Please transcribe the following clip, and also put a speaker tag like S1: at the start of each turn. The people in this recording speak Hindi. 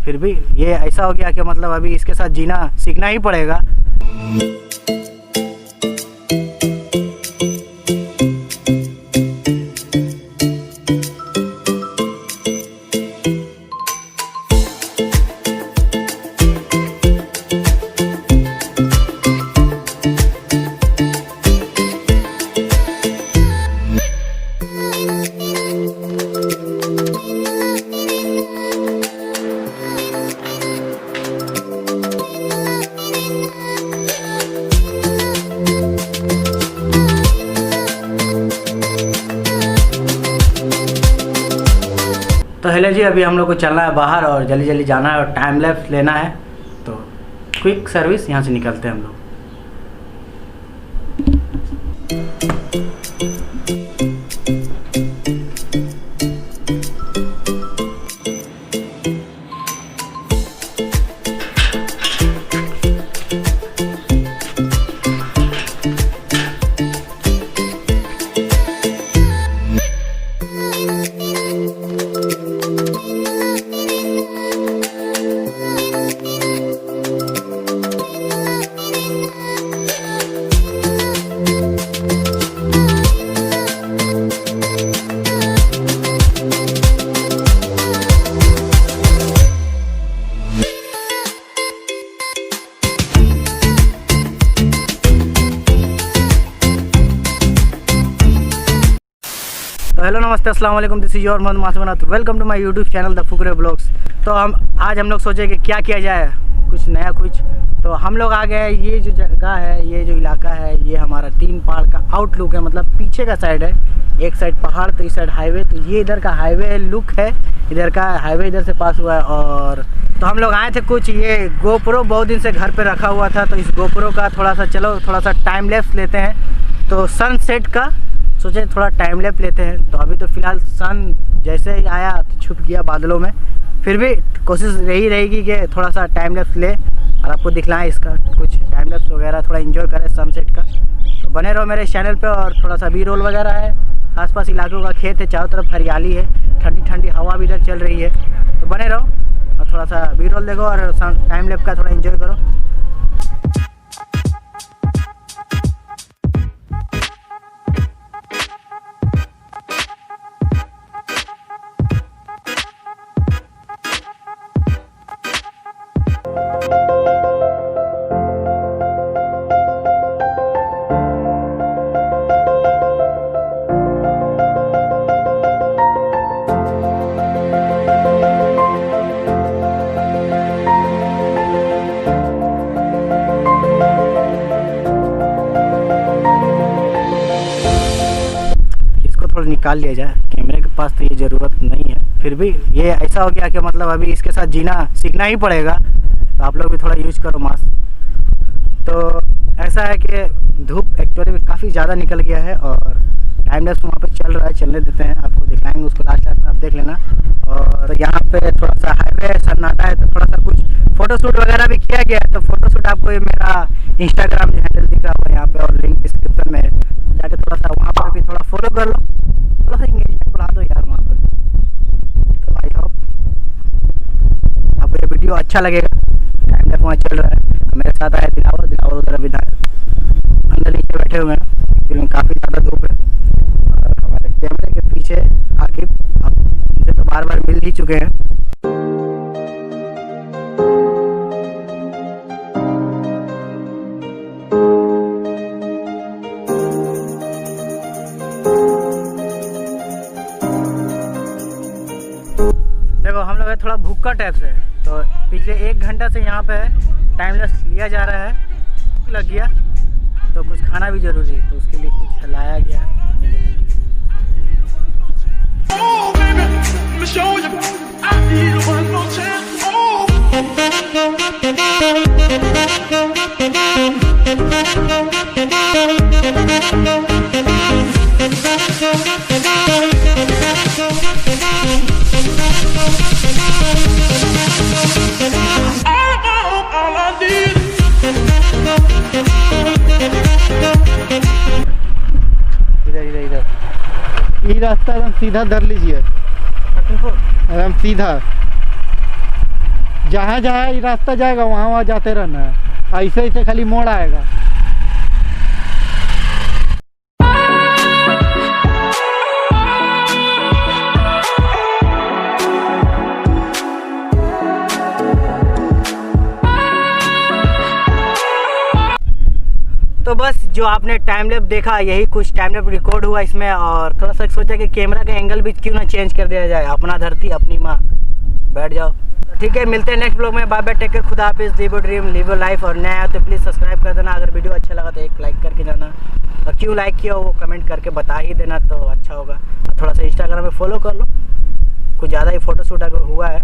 S1: फिर भी ये ऐसा हो गया कि मतलब अभी इसके साथ जीना सीखना ही पड़ेगा। तो हेलो जी, अभी हम लोग को चलना है बाहर और जल्दी जल्दी जाना है और टाइम लैप्स लेना है। तो क्विक सर्विस यहाँ से निकलते हैं हम लोग। हेलो नमस्ते अस्सलाम वालेकुम, this is your Mohammad Masoom. Welcome to my YouTube channel the Fukrey blogs. तो आज हम लोग सोचे कि क्या किया जाए, कुछ नया कुछ। तो हम लोग आ गए, ये जो जगह है, ये जो इलाका है, ये हमारा 3 पहाड़ का आउटलुक है, मतलब पीछे का साइड है। एक साइड पहाड़ तो इस साइड हाईवे। तो ये इधर का हाईवे लुक है, इधर का हाईवे इधर से पास हुआ है। और तो हम लोग आए थे कुछ, ये गोप्रो बहुत दिन से घर पे रखा हुआ था, तो इस गोप्रो का थोड़ा सा टाइम लैप्स लेते हैं। तो सनसेट का सोचे थोड़ा टाइम लैप लेते हैं। तो अभी तो फ़िलहाल सन जैसे ही आया तो छुप गया बादलों में, फिर भी कोशिश यही रहेगी कि थोड़ा सा टाइम लैप्स ले और आपको दिखलाएं इसका कुछ टाइम लैप्स वगैरह, थोड़ा एंजॉय करें सनसेट का। तो बने रहो मेरे चैनल पे। और थोड़ा सा बी रोल वगैरह है, आसपास इलाकों का खेत है, चारों तरफ हरियाली है, ठंडी ठंडी हवा भी इधर चल रही है। तो बने रहो और थोड़ा सा बी रोल देखो और टाइम लैप का थोड़ा एंजॉय करो। निकाल लिया जाए, कैमरे के पास तो ये ज़रूरत नहीं है। फिर भी ये ऐसा हो गया कि मतलब अभी इसके साथ जीना सीखना ही पड़ेगा। तो आप लोग भी थोड़ा यूज़ करो मास्क। तो ऐसा है कि धूप एक्चुअली में काफ़ी ज़्यादा निकल गया है और टाइम लैप्स वहाँ पे चल रहा है, चलने देते हैं, आपको दिखाएंगे उसको लास्ट में, आप देख लेना। और यहाँ पे थोड़ा सा हाईवे सन्नाटा है, तो थोड़ा सा कुछ फ़ोटोशूट वगैरह भी किया गया है। तो फ़ोटोशूट आपको ये मेरा इंस्टाग्राम हैंडल दिख रहा होगा यहाँ पे और लिंक डिस्क्रिप्शन में, जाके थोड़ा सा वहाँ पर भी थोड़ा फॉलो कर लो, थोड़ा सा इंगेजमेंट बढ़ा दो यार वहाँ पर। तो आई होप आपको ये वीडियो अच्छा लगेगा। टाइम लैप्स वहाँ चल रहा है, मेरे साथ आया दिलावर उधर अभी अंदर नीचे बैठे हुए हैं, फिर में काफ़ी ज़्यादा धूप है। और हमारे कैमरे के पीछे आकिब, अब इनसे तो बार बार मिल ही चुके हैं। देखो हम लोग थोड़ा भूखा टाइप से, तो पिछले 1 घंटा से यहाँ पे टाइम लैप्स लिया जा रहा है, लग गया तो कुछ खाना भी जरूरी है, तो उसके लिए कुछ लाया गया। ये रास्ता एकदम सीधा धर लीजिए, एकदम सीधा।
S2: जहाँ जहाँ ये रास्ता जाएगा वहाँ वहाँ जाते रहना है, ऐसे ऐसे खाली मोड़ आएगा।
S1: तो बस जो आपने टाइम लैप देखा, यही कुछ टाइम लैप रिकॉर्ड हुआ इसमें। और थोड़ा सा सोचा कि कैमरा का एंगल भी क्यों ना चेंज कर दिया जाए। अपना धरती अपनी माँ, बैठ जाओ। ठीक है, मिलते हैं नेक्स्ट ब्लॉग में। बाय बाय, टेक केयर, खुदा हाफिज़, live your dream, live your life. और नया है तो प्लीज़ सब्सक्राइब कर देना। अगर वीडियो अच्छा लगा तो एक लाइक करके जाना, और क्यों लाइक किया वो कमेंट करके बता ही देना तो अच्छा होगा। थोड़ा सा इंस्टाग्राम में फॉलो कर लो, कुछ ज़्यादा ही फ़ोटो शूट अगर हुआ है